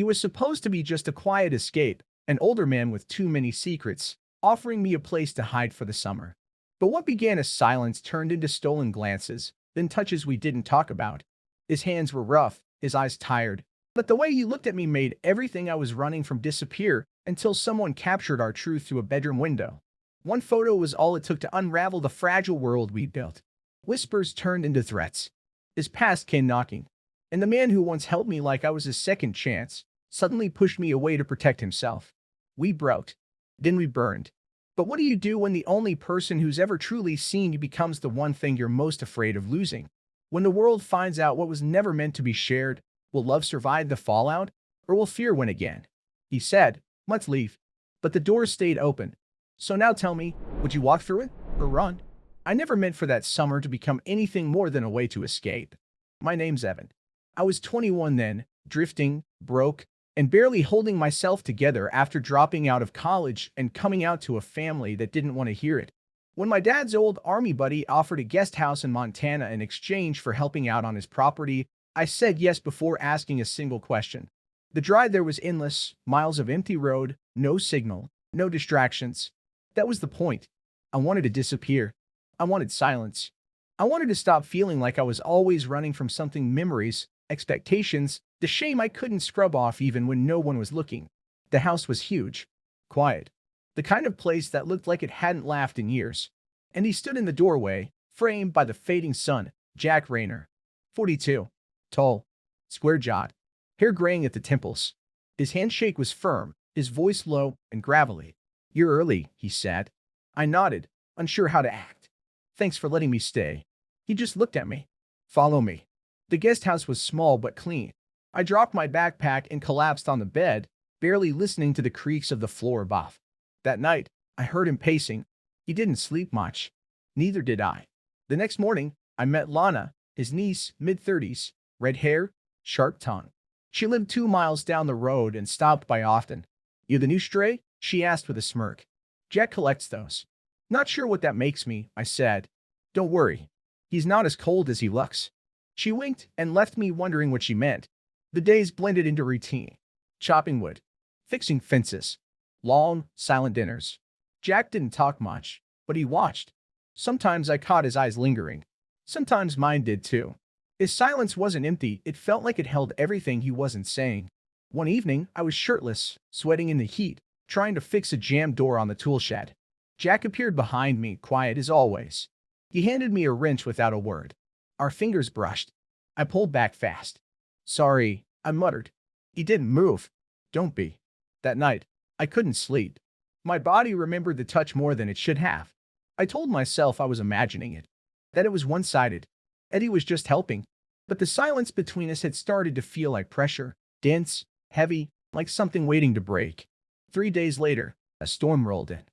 He was supposed to be just a quiet escape, an older man with too many secrets, offering me a place to hide for the summer. But what began as silence turned into stolen glances, then touches we didn't talk about. His hands were rough, his eyes tired, but the way he looked at me made everything I was running from disappear until someone captured our truth through a bedroom window. One photo was all it took to unravel the fragile world we built. Whispers turned into threats. His past came knocking, and the man who once held me like I was his second chance suddenly pushed me away to protect himself. We broke. Then we burned. But what do you do when the only person who's ever truly seen you becomes the one thing you're most afraid of losing? When the world finds out what was never meant to be shared, will love survive the fallout, or will fear win again? He said, let's leave. But the door stayed open. So now tell me, would you walk through it, or run? I never meant for that summer to become anything more than a way to escape. My name's Evan. I was 21 then, drifting, broke, and barely holding myself together after dropping out of college and coming out to a family that didn't want to hear it. When my dad's old army buddy offered a guest house in Montana in exchange for helping out on his property, I said yes before asking a single question. The drive there was endless, miles of empty road, no signal, no distractions. That was the point. I wanted to disappear. I wanted silence. I wanted to stop feeling like I was always running from something: memories, expectations, the shame I couldn't scrub off even when no one was looking. The house was huge, quiet, the kind of place that looked like it hadn't laughed in years. And he stood in the doorway, framed by the fading sun. Jack Rayner, 42, tall, square-jawed, hair graying at the temples. His handshake was firm, his voice low and gravelly. "You're early," he said. I nodded, unsure how to act. "Thanks for letting me stay." He just looked at me. "Follow me." The guest house was small but clean. I dropped my backpack and collapsed on the bed, barely listening to the creaks of the floor above. That night, I heard him pacing. He didn't sleep much. Neither did I. The next morning, I met Lana, his niece, mid-30s, red hair, sharp tongue. She lived 2 miles down the road and stopped by often. "You the new stray?" she asked with a smirk. "Jack collects those." "Not sure what that makes me," I said. "Don't worry. He's not as cold as he looks." She winked and left me wondering what she meant. The days blended into routine. Chopping wood. Fixing fences. Long, silent dinners. Jack didn't talk much, but he watched. Sometimes I caught his eyes lingering. Sometimes mine did too. His silence wasn't empty, it felt like it held everything he wasn't saying. One evening, I was shirtless, sweating in the heat, trying to fix a jammed door on the tool shed. Jack appeared behind me, quiet as always. He handed me a wrench without a word. Our fingers brushed. I pulled back fast. "Sorry," I muttered. He didn't move. "Don't be." That night, I couldn't sleep. My body remembered the touch more than it should have. I told myself I was imagining it, that it was one-sided. Eddie was just helping. But the silence between us had started to feel like pressure, dense, heavy, like something waiting to break. 3 days later, a storm rolled in.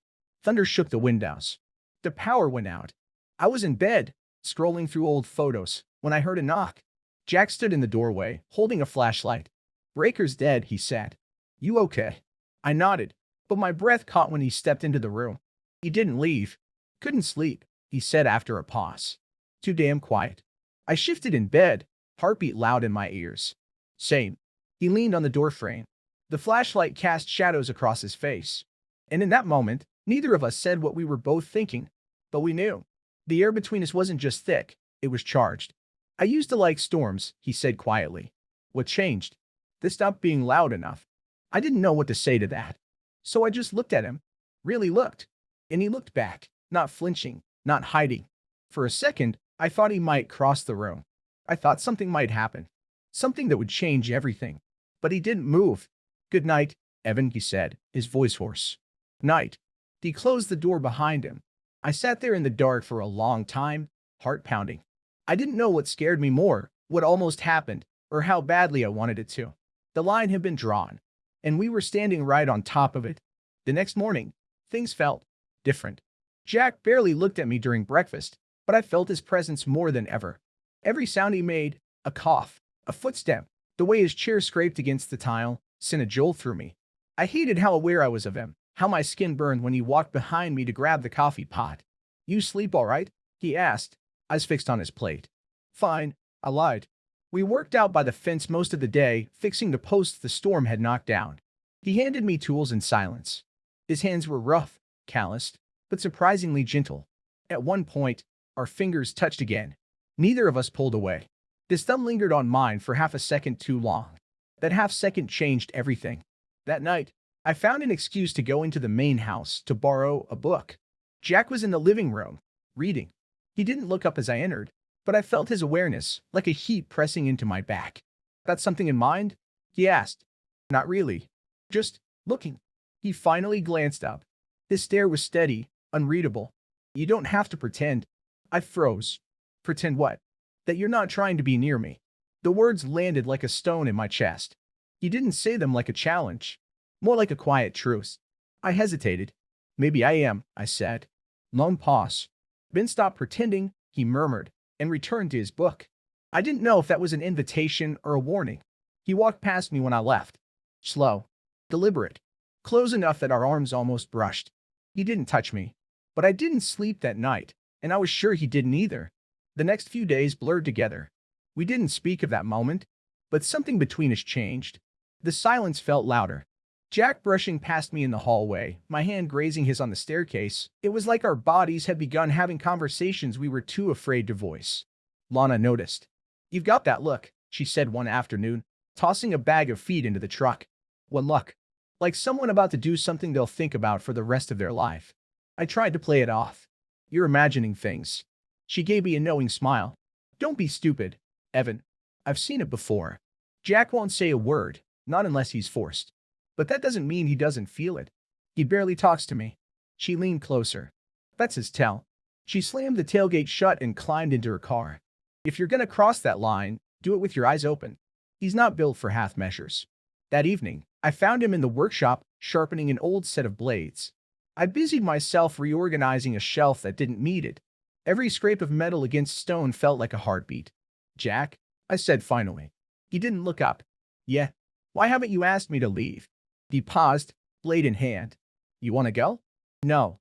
Thunder shook the windows. The power went out. I was in bed, scrolling through old photos, when I heard a knock. Jack stood in the doorway, holding a flashlight. "Breaker's dead," he said. "You okay?" I nodded, but my breath caught when he stepped into the room. He didn't leave. "Couldn't sleep," he said after a pause. "Too damn quiet." I shifted in bed, heartbeat loud in my ears. "Same." He leaned on the doorframe. The flashlight cast shadows across his face. And in that moment, neither of us said what we were both thinking. But we knew. The air between us wasn't just thick, it was charged. "I used to like storms," he said quietly. "What changed?" "They stopped being loud enough." I didn't know what to say to that. So I just looked at him. Really looked. And he looked back, not flinching, not hiding. For a second, I thought he might cross the room. I thought something might happen. Something that would change everything. But he didn't move. "Good night, Evan," he said, his voice hoarse. "Night." He closed the door behind him. I sat there in the dark for a long time, heart pounding. I didn't know what scared me more, what almost happened, or how badly I wanted it to. The line had been drawn, and we were standing right on top of it. The next morning, things felt different. Jack barely looked at me during breakfast, but I felt his presence more than ever. Every sound he made, a cough, a footstep, the way his chair scraped against the tile, sent a jolt through me. I hated how aware I was of him, how my skin burned when he walked behind me to grab the coffee pot. "You sleep all right?" he asked, eyes fixed on his plate. "Fine," I lied. We worked out by the fence most of the day, fixing the posts the storm had knocked down. He handed me tools in silence. His hands were rough, calloused, but surprisingly gentle. At one point, our fingers touched again. Neither of us pulled away. His thumb lingered on mine for half a second too long. That half second changed everything. That night, I found an excuse to go into the main house to borrow a book. Jack was in the living room, reading. He didn't look up as I entered, but I felt his awareness, like a heat pressing into my back. "Got something in mind?" he asked. "Not really. Just looking." He finally glanced up. His stare was steady, unreadable. "You don't have to pretend." I froze. "Pretend what?" "That you're not trying to be near me." The words landed like a stone in my chest. He didn't say them like a challenge, more like a quiet truce. I hesitated. "Maybe I am," I said. Long pause. "Then stop pretending," he murmured, and returned to his book. I didn't know if that was an invitation or a warning. He walked past me when I left. Slow, deliberate, close enough that our arms almost brushed. He didn't touch me, but I didn't sleep that night, and I was sure he didn't either. The next few days blurred together. We didn't speak of that moment, but something between us changed. The silence felt louder. Jack brushing past me in the hallway, my hand grazing his on the staircase. It was like our bodies had begun having conversations we were too afraid to voice. Lana noticed. "You've got that look," she said one afternoon, tossing a bag of feed into the truck. "What luck? Like someone about to do something they'll think about for the rest of their life." I tried to play it off. "You're imagining things." She gave me a knowing smile. "Don't be stupid, Evan. I've seen it before." Jack won't say a word, not unless he's forced. But that doesn't mean he doesn't feel it. He barely talks to me. She leaned closer. "That's his tell." She slammed the tailgate shut and climbed into her car. "If you're gonna cross that line, do it with your eyes open." He's not built for half measures. That evening, I found him in the workshop, sharpening an old set of blades. I busied myself reorganizing a shelf that didn't need it. Every scrape of metal against stone felt like a heartbeat. "Jack," I said finally. He didn't look up. "Yeah? Why haven't you asked me to leave?" He paused, blade in hand. "You want to go?" "No."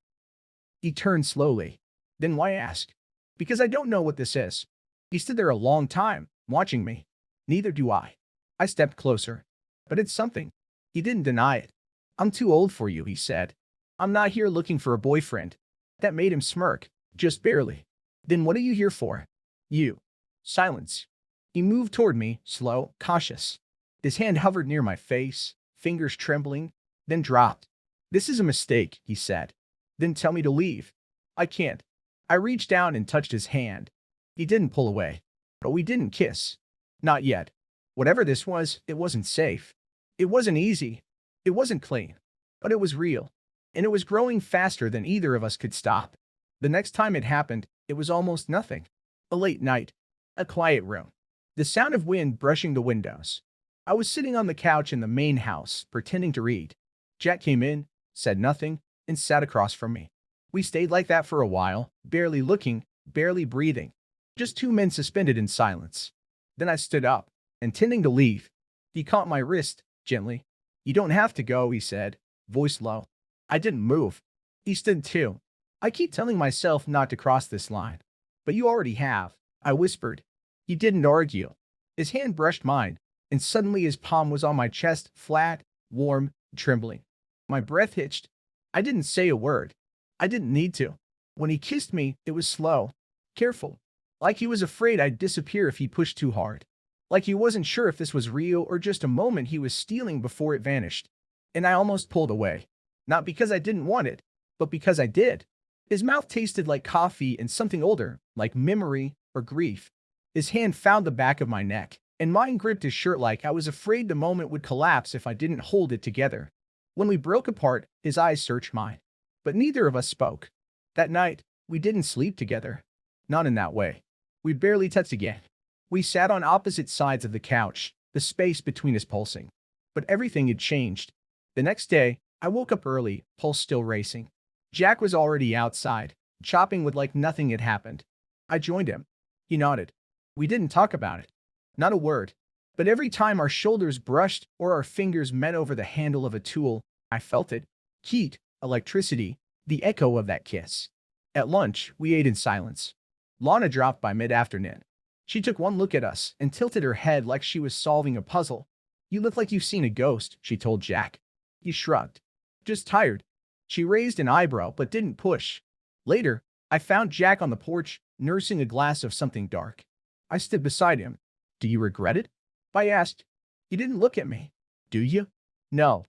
He turned slowly. "Then why ask?" "Because I don't know what this is." He stood there a long time, watching me. "Neither do I." I stepped closer. "But it's something." He didn't deny it. "I'm too old for you," he said. "I'm not here looking for a boyfriend." That made him smirk, just barely. "Then what are you here for?" "You." Silence. He moved toward me, slow, cautious. His hand hovered near my face, fingers trembling, then dropped. "This is a mistake," he said. "Then tell me to leave." "I can't." I reached down and touched his hand. He didn't pull away. But we didn't kiss. Not yet. Whatever this was, it wasn't safe. It wasn't easy. It wasn't clean. But it was real. And it was growing faster than either of us could stop. The next time it happened, it was almost nothing. A late night. A quiet room. The sound of wind brushing the windows. I was sitting on the couch in the main house, pretending to read. Jack came in, said nothing, and sat across from me. We stayed like that for a while, barely looking, barely breathing. Just two men suspended in silence. Then I stood up, intending to leave. He caught my wrist, gently. "You don't have to go," he said, voice low. I didn't move. He stood too. "I keep telling myself not to cross this line." "But you already have," I whispered. He didn't argue. His hand brushed mine, and suddenly his palm was on my chest, flat, warm, trembling. My breath hitched. I didn't say a word. I didn't need to. When he kissed me, it was slow, careful, like he was afraid I'd disappear if he pushed too hard. Like he wasn't sure if this was real or just a moment he was stealing before it vanished. And I almost pulled away. Not because I didn't want it, but because I did. His mouth tasted like coffee and something older, like memory or grief. His hand found the back of my neck, and mine gripped his shirt like I was afraid the moment would collapse if I didn't hold it together. When we broke apart, his eyes searched mine. But neither of us spoke. That night, we didn't sleep together. Not in that way. We barely touched again. We sat on opposite sides of the couch, the space between us pulsing. But everything had changed. The next day, I woke up early, pulse still racing. Jack was already outside, chopping wood like nothing had happened. I joined him. He nodded. We didn't talk about it. Not a word. But every time our shoulders brushed or our fingers met over the handle of a tool, I felt it. Heat, electricity, the echo of that kiss. At lunch, we ate in silence. Lana dropped by mid-afternoon. She took one look at us and tilted her head like she was solving a puzzle. You look like you've seen a ghost, she told Jack. He shrugged. Just tired. She raised an eyebrow but didn't push. Later, I found Jack on the porch, nursing a glass of something dark. I stood beside him. Do you regret it? I asked. He didn't look at me. Do you? No.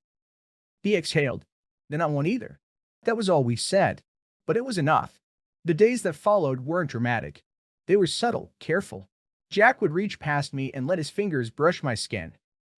He exhaled. Then I won't either. That was all we said. But it was enough. The days that followed weren't dramatic. They were subtle, careful. Jack would reach past me and let his fingers brush my skin.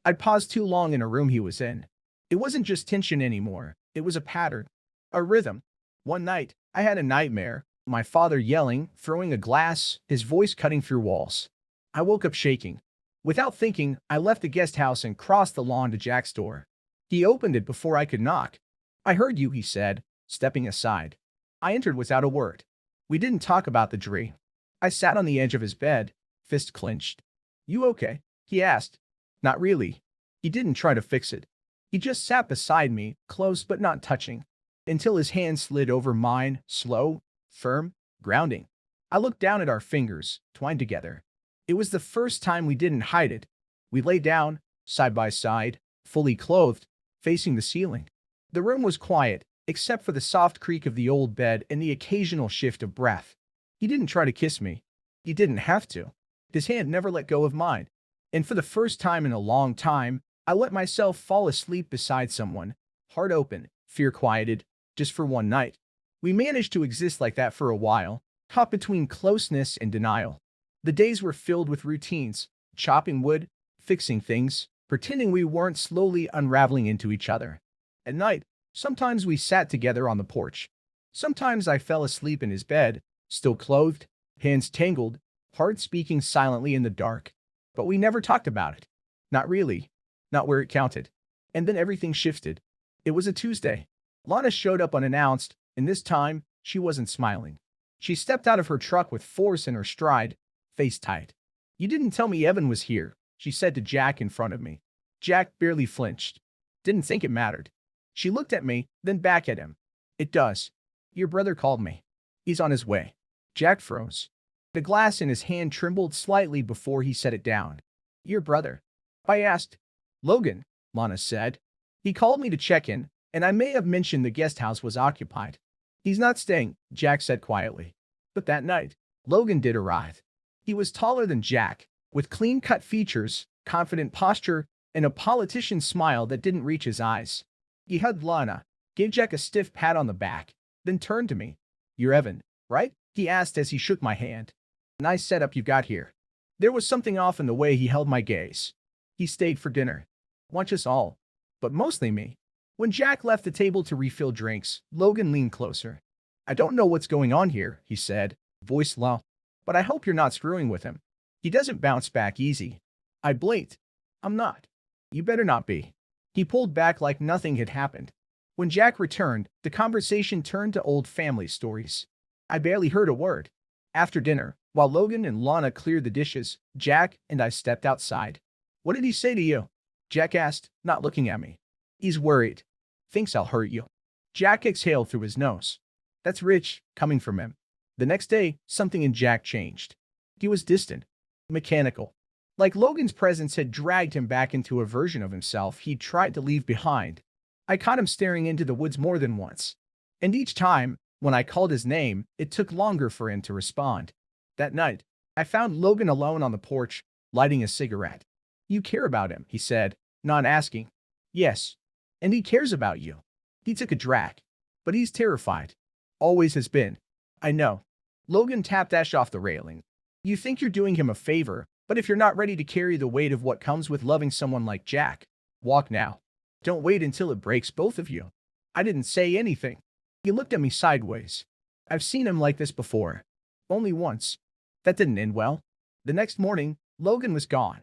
I'd pause too long in a room he was in. It wasn't just tension anymore. It was a pattern. A rhythm. One night, I had a nightmare. My father yelling, throwing a glass, his voice cutting through walls. I woke up shaking. Without thinking, I left the guest house and crossed the lawn to Jack's door. He opened it before I could knock. I heard you, he said, stepping aside. I entered without a word. We didn't talk about the dream. I sat on the edge of his bed, fist clenched. You okay? He asked. Not really. He didn't try to fix it. He just sat beside me, close but not touching, until his hand slid over mine, slow, firm, grounding. I looked down at our fingers, twined together. It was the first time we didn't hide it. We lay down, side by side, fully clothed, facing the ceiling. The room was quiet, except for the soft creak of the old bed and the occasional shift of breath. He didn't try to kiss me. He didn't have to. His hand never let go of mine. And for the first time in a long time, I let myself fall asleep beside someone, heart open, fear quieted, just for one night. We managed to exist like that for a while, caught between closeness and denial. The days were filled with routines, chopping wood, fixing things, pretending we weren't slowly unraveling into each other. At night, sometimes we sat together on the porch. Sometimes I fell asleep in his bed, still clothed, hands tangled, heart speaking silently in the dark. But we never talked about it. Not really. Not where it counted. And then everything shifted. It was a Tuesday. Lana showed up unannounced, and this time, she wasn't smiling. She stepped out of her truck with force in her stride, face tight. You didn't tell me Evan was here, she said to Jack in front of me. Jack barely flinched. Didn't think it mattered. She looked at me, then back at him. It does. Your brother called me. He's on his way. Jack froze. The glass in his hand trembled slightly before he set it down. Your brother? I asked. Logan, Lana said. He called me to check in, and I may have mentioned the guest house was occupied. He's not staying, Jack said quietly. But that night, Logan did arrive. He was taller than Jack, with clean-cut features, confident posture, and a politician's smile that didn't reach his eyes. He hugged Lana, gave Jack a stiff pat on the back, then turned to me. You're Evan, right? He asked as he shook my hand. Nice setup you got here. There was something off in the way he held my gaze. He stayed for dinner. Watch us all. But mostly me. When Jack left the table to refill drinks, Logan leaned closer. I don't know what's going on here, he said, voice low. But I hope you're not screwing with him. He doesn't bounce back easy. I blinked. I'm not. You better not be. He pulled back like nothing had happened. When Jack returned, the conversation turned to old family stories. I barely heard a word. After dinner, while Logan and Lana cleared the dishes, Jack and I stepped outside. What did he say to you? Jack asked, not looking at me. He's worried. Thinks I'll hurt you. Jack exhaled through his nose. That's rich, coming from him. The next day, something in Jack changed. He was distant, mechanical. Like Logan's presence had dragged him back into a version of himself he'd tried to leave behind. I caught him staring into the woods more than once. And each time, when I called his name, it took longer for him to respond. That night, I found Logan alone on the porch, lighting a cigarette. You care about him, he said, not asking. Yes. And he cares about you. He took a drag. But he's terrified. Always has been. I know. Logan tapped Ash off the railing. You think you're doing him a favor, but if you're not ready to carry the weight of what comes with loving someone like Jack, walk now. Don't wait until it breaks both of you. I didn't say anything. He looked at me sideways. I've seen him like this before. Only once. That didn't end well. The next morning, Logan was gone.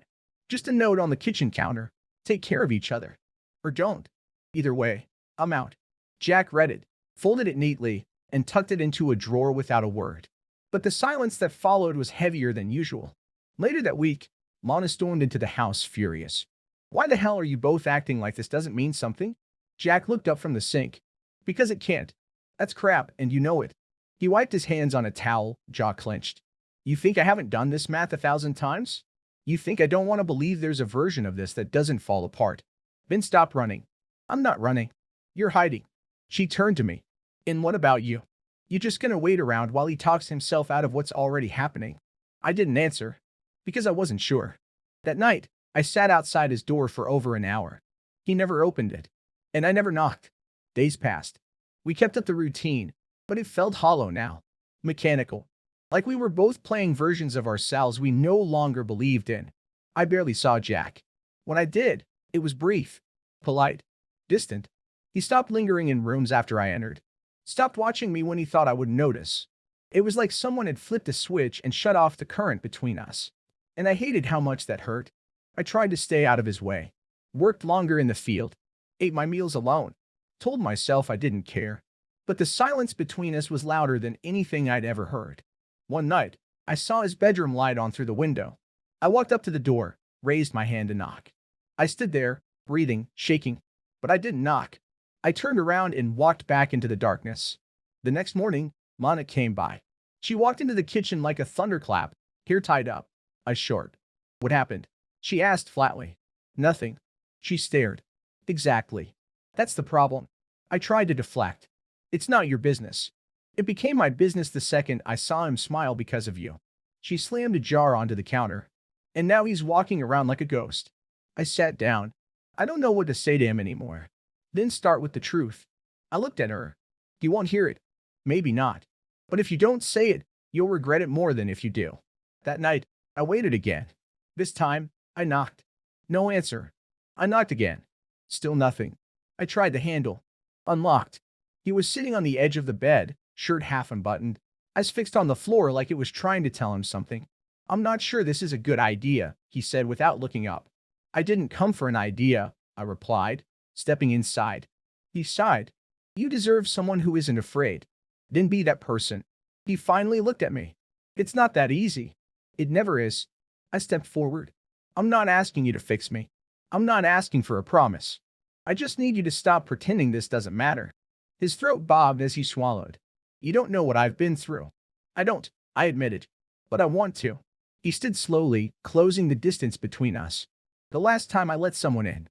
Just a note on the kitchen counter. Take care of each other. Or don't. Either way, I'm out. Jack read it, folded it neatly, and tucked it into a drawer without a word. But the silence that followed was heavier than usual. Later that week, Lana stormed into the house furious. Why the hell are you both acting like this doesn't mean something? Jack looked up from the sink. Because it can't. That's crap, and you know it. He wiped his hands on a towel, jaw clenched. You think I haven't done this math 1,000 times? You think I don't want to believe there's a version of this that doesn't fall apart? Then stop running. I'm not running. You're hiding. She turned to me. And what about you? You just gonna wait around while he talks himself out of what's already happening? I didn't answer, because I wasn't sure. That night, I sat outside his door for over an hour. He never opened it, and I never knocked. Days passed. We kept up the routine, but it felt hollow now. Mechanical. Like we were both playing versions of ourselves we no longer believed in. I barely saw Jack. When I did, it was brief, polite, distant. He stopped lingering in rooms after I entered. Stopped watching me when he thought I would notice. It was like someone had flipped a switch and shut off the current between us. And I hated how much that hurt. I tried to stay out of his way. Worked longer in the field. Ate my meals alone. Told myself I didn't care. But the silence between us was louder than anything I'd ever heard. One night, I saw his bedroom light on through the window. I walked up to the door, raised my hand to knock. I stood there, breathing, shaking, but I didn't knock. I turned around and walked back into the darkness. The next morning, Mana came by. She walked into the kitchen like a thunderclap, hair tied up, eyes short. What happened? She asked flatly. Nothing. She stared. Exactly. That's the problem. I tried to deflect. It's not your business. It became my business the second I saw him smile because of you. She slammed a jar onto the counter. And now he's walking around like a ghost. I sat down. I don't know what to say to him anymore. Then start with the truth. I looked at her. He won't hear it. Maybe not. But if you don't say it, you'll regret it more than if you do. That night, I waited again. This time, I knocked. No answer. I knocked again. Still nothing. I tried the handle. Unlocked. He was sitting on the edge of the bed, shirt half unbuttoned, eyes fixed on the floor like it was trying to tell him something. I'm not sure this is a good idea, he said without looking up. I didn't come for an idea, I replied, stepping inside. He sighed. You deserve someone who isn't afraid. Then be that person. He finally looked at me. It's not that easy. It never is. I stepped forward. I'm not asking you to fix me. I'm not asking for a promise. I just need you to stop pretending this doesn't matter. His throat bobbed as he swallowed. You don't know what I've been through. I don't, I admitted. But I want to. He stood slowly, closing the distance between us. The last time I let someone in,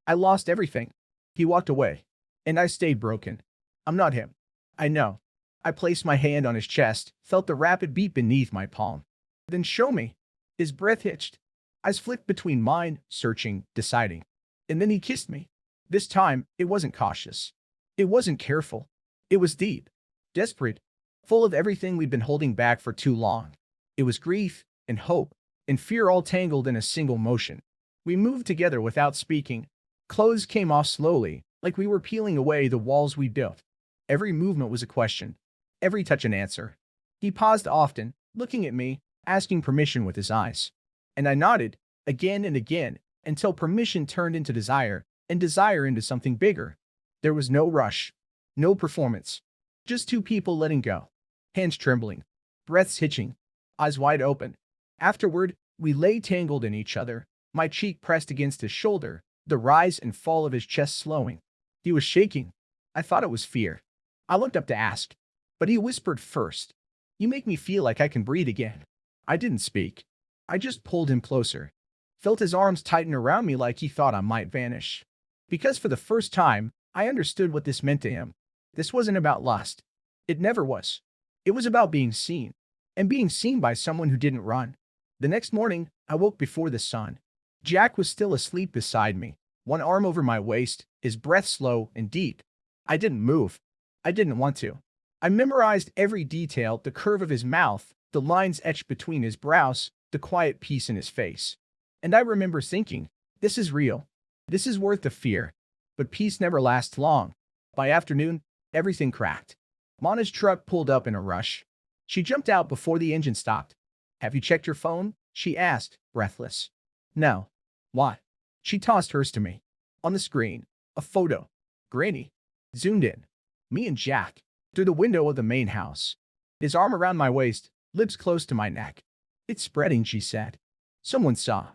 I lost everything. He walked away. And I stayed broken. I'm not him. I know. I placed my hand on his chest, felt the rapid beat beneath my palm. Then show me. His breath hitched. Eyes flicked between mine, searching, deciding. And then he kissed me. This time, it wasn't cautious. It wasn't careful. It was deep. Desperate. Full of everything we'd been holding back for too long. It was grief, and hope, and fear all tangled in a single motion. We moved together without speaking. Clothes came off slowly, like we were peeling away the walls we built. Every movement was a question. Every touch an answer. He paused often, looking at me, asking permission with his eyes. And I nodded, again and again, until permission turned into desire, and desire into something bigger. There was no rush. No performance. Just two people letting go. Hands trembling. Breaths hitching. Eyes wide open. Afterward, we lay tangled in each other, my cheek pressed against his shoulder, the rise and fall of his chest slowing. He was shaking. I thought it was fear. I looked up to ask. But he whispered first. You make me feel like I can breathe again. I didn't speak. I just pulled him closer. Felt his arms tighten around me like he thought I might vanish. Because for the first time, I understood what this meant to him. This wasn't about lust. It never was. It was about being seen. And being seen by someone who didn't run. The next morning, I woke before the sun. Jack was still asleep beside me, one arm over my waist, his breath slow and deep. I didn't move. I didn't want to. I memorized every detail, the curve of his mouth, the lines etched between his brows, the quiet peace in his face. And I remember thinking, this is real. This is worth the fear. But peace never lasts long. By afternoon, everything cracked. Mana's truck pulled up in a rush. She jumped out before the engine stopped. Have you checked your phone? She asked, breathless. No. Why? She tossed hers to me. On the screen, a photo. Grainy. Zoomed in. Me and Jack. Through the window of the main house. His arm around my waist, lips close to my neck. It's spreading, she said. Someone saw.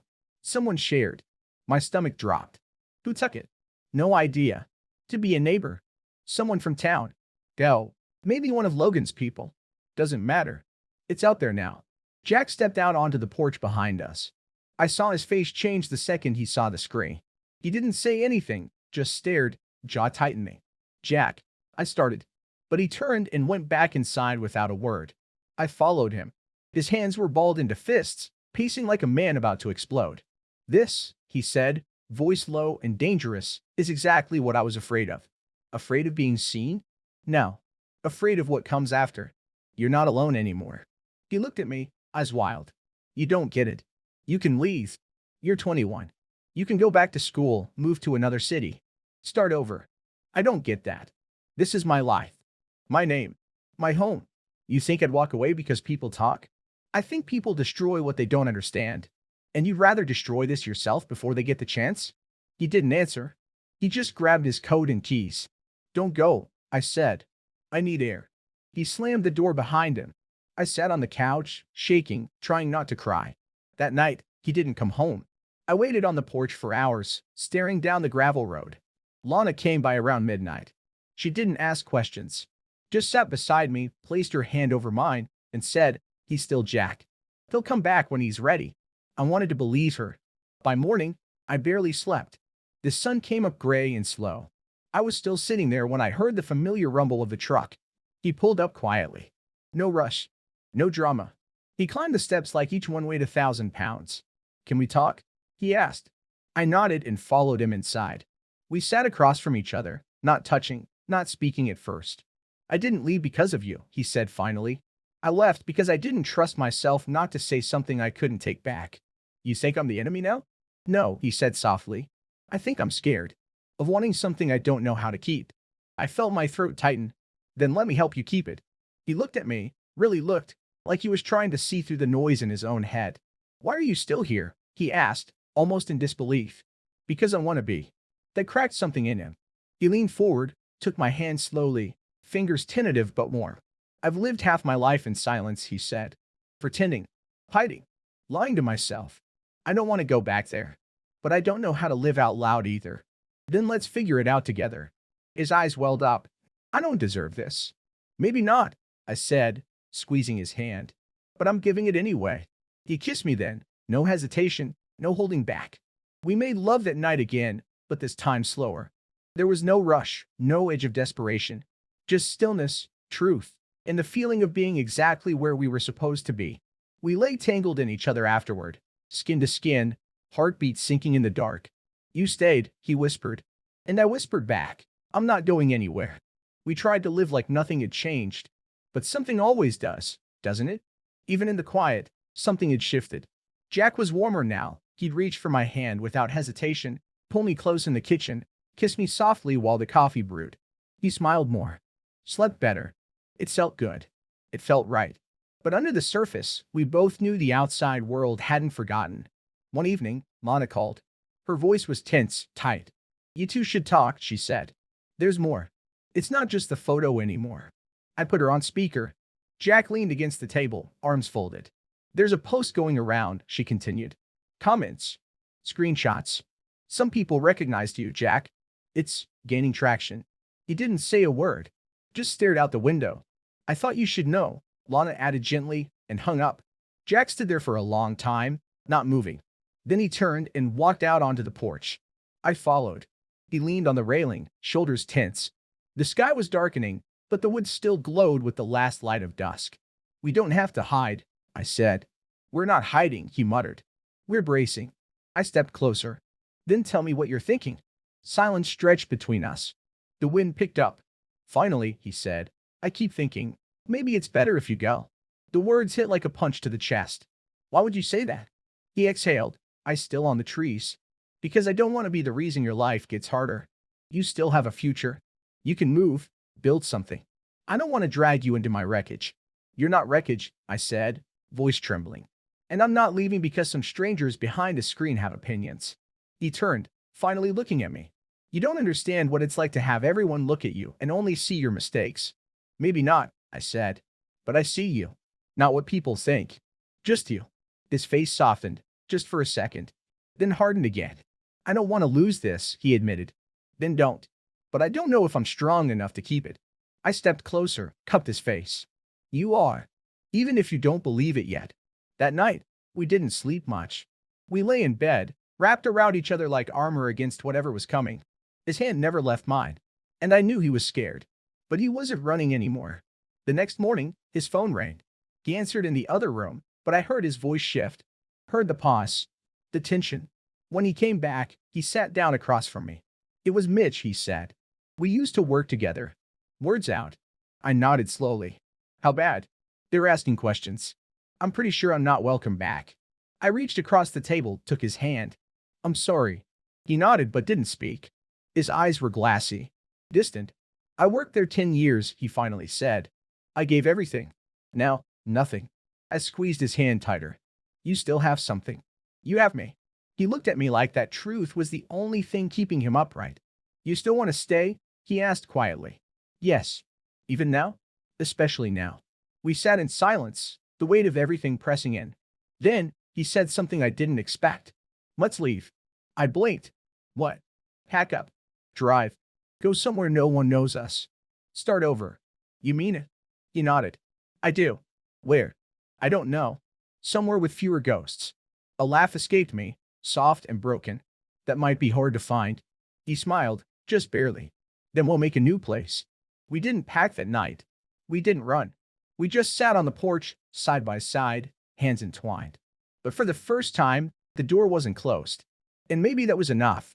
Someone shared. My stomach dropped. Who took it? No idea. To be a neighbor. Someone from town. Go. Maybe one of Logan's people. Doesn't matter. It's out there now. Jack stepped out onto the porch behind us. I saw his face change the second he saw the screen. He didn't say anything, just stared, jaw tightening. Jack, I started. But he turned and went back inside without a word. I followed him. His hands were balled into fists, pacing like a man about to explode. This, he said, voice low and dangerous, is exactly what I was afraid of. Afraid of being seen? No. Afraid of what comes after. You're not alone anymore. He looked at me, eyes wild. You don't get it. You can leave. You're 21. You can go back to school, move to another city. Start over. I don't get that. This is my life. My name. My home. You think I'd walk away because people talk? I think people destroy what they don't understand. And you'd rather destroy this yourself before they get the chance? He didn't answer. He just grabbed his coat and keys. Don't go, I said. I need air. He slammed the door behind him. I sat on the couch, shaking, trying not to cry. That night, he didn't come home. I waited on the porch for hours, staring down the gravel road. Lana came by around midnight. She didn't ask questions. Just sat beside me, placed her hand over mine, and said, he's still Jack. He'll come back when he's ready. I wanted to believe her. By morning, I barely slept. The sun came up gray and slow. I was still sitting there when I heard the familiar rumble of the truck. He pulled up quietly. No rush. No drama. He climbed the steps like each one weighed 1,000 pounds. Can we talk? He asked. I nodded and followed him inside. We sat across from each other, not touching, not speaking at first. I didn't leave because of you, he said finally. I left because I didn't trust myself not to say something I couldn't take back. You think I'm the enemy now? No, he said softly. I think I'm scared. Of wanting something I don't know how to keep. I felt my throat tighten. Then let me help you keep it. He looked at me, really looked, like he was trying to see through the noise in his own head. Why are you still here? He asked, almost in disbelief. Because I want to be. That cracked something in him. He leaned forward, took my hand slowly, fingers tentative but warm. I've lived half my life in silence, he said. Pretending. Hiding. Lying to myself. I don't want to go back there. But I don't know how to live out loud either. Then let's figure it out together. His eyes welled up. I don't deserve this. Maybe not, I said, squeezing his hand. But I'm giving it anyway. He kissed me then. No hesitation, no holding back. We made love that night again, but this time slower. There was no rush, no edge of desperation. Just stillness, truth, and the feeling of being exactly where we were supposed to be. We lay tangled in each other afterward, skin to skin, heartbeats sinking in the dark. You stayed, he whispered. And I whispered back, I'm not going anywhere. We tried to live like nothing had changed. But something always does, doesn't it? Even in the quiet, something had shifted. Jack was warmer now. He'd reach for my hand without hesitation, pull me close in the kitchen, kiss me softly while the coffee brewed. He smiled more. Slept better. It felt good. It felt right. But under the surface, we both knew the outside world hadn't forgotten. One evening, Lana called. Her voice was tense, tight. You two should talk, she said. There's more. It's not just the photo anymore. I put her on speaker. Jack leaned against the table, arms folded. There's a post going around, she continued. Comments. Screenshots. Some people recognized you, Jack. It's gaining traction. He didn't say a word. Just stared out the window. I thought you should know, Lana added gently, and hung up. Jack stood there for a long time, not moving. Then he turned and walked out onto the porch. I followed. He leaned on the railing, shoulders tense. The sky was darkening, but the woods still glowed with the last light of dusk. We don't have to hide, I said. We're not hiding, he muttered. We're bracing. I stepped closer. Then tell me what you're thinking. Silence stretched between us. The wind picked up. Finally, he said, I keep thinking, maybe it's better if you go. The words hit like a punch to the chest. Why would you say that? He exhaled, eyes still on the trees. Because I don't want to be the reason your life gets harder. You still have a future. You can move, build something. I don't want to drag you into my wreckage. You're not wreckage, I said, voice trembling. And I'm not leaving because some strangers behind a screen have opinions. He turned, finally looking at me. You don't understand what it's like to have everyone look at you and only see your mistakes. Maybe not, I said. But I see you. Not what people think. Just you. His face softened, just for a second. Then hardened again. I don't want to lose this, he admitted. Then don't. But I don't know if I'm strong enough to keep it. I stepped closer, cupped his face. You are. Even if you don't believe it yet. That night, we didn't sleep much. We lay in bed, wrapped around each other like armor against whatever was coming. His hand never left mine, and I knew he was scared. But he wasn't running anymore. The next morning, his phone rang. He answered in the other room, but I heard his voice shift. Heard the pause, the tension. When he came back, he sat down across from me. It was Mitch, he said. We used to work together. Words out. I nodded slowly. How bad? They were asking questions. I'm pretty sure I'm not welcome back. I reached across the table, took his hand. I'm sorry. He nodded but didn't speak. His eyes were glassy, distant. I worked there 10 years, he finally said. I gave everything. Now, nothing. I squeezed his hand tighter. You still have something. You have me. He looked at me like that truth was the only thing keeping him upright. You still want to stay? He asked quietly. Yes. Even now? Especially now. We sat in silence, the weight of everything pressing in. Then, he said something I didn't expect. Let's leave. I blinked. What? Pack up. Drive. Go somewhere no one knows us. Start over. You mean it? He nodded. I do. Where? I don't know. Somewhere with fewer ghosts. A laugh escaped me, soft and broken. That might be hard to find. He smiled, just barely. Then we'll make a new place. We didn't pack that night. We didn't run. We just sat on the porch, side by side, hands entwined. But for the first time, the door wasn't closed. And maybe that was enough.